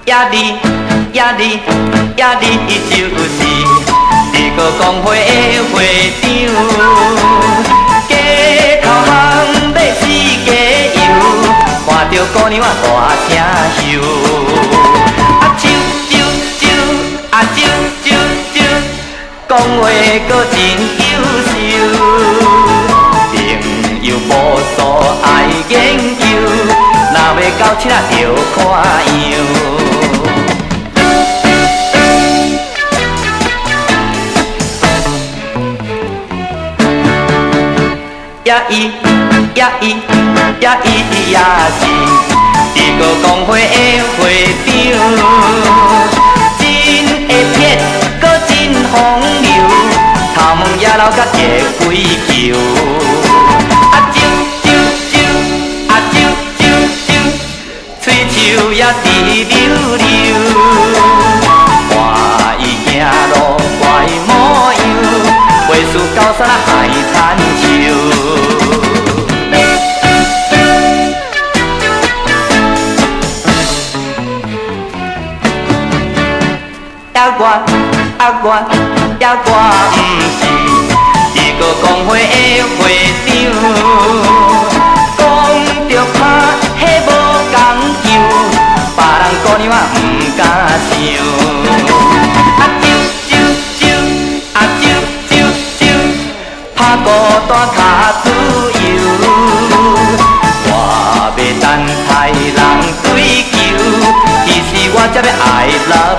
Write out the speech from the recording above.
就是这个公会的会长，街头巷尾四街游，看着姑娘大声吼，啊啾啾啾，啊啾啾啾，讲话阁真优秀，朋友无数爱研究，若要到请着看样。伊也是这个公会的会长，真会撇，阁真风流，头毛也留甲结几球，啊啾啾啾，啊啾啾啾，嘴手也滴溜溜，看伊行路怪模样，话事高山海参照。我不是这个公会的会长，讲着拍迄无讲究，别人姑娘不敢想。啊啾啾啾，啊啾啾啾，拍孤单脚自由，我袂等待人追求，其实我才要I love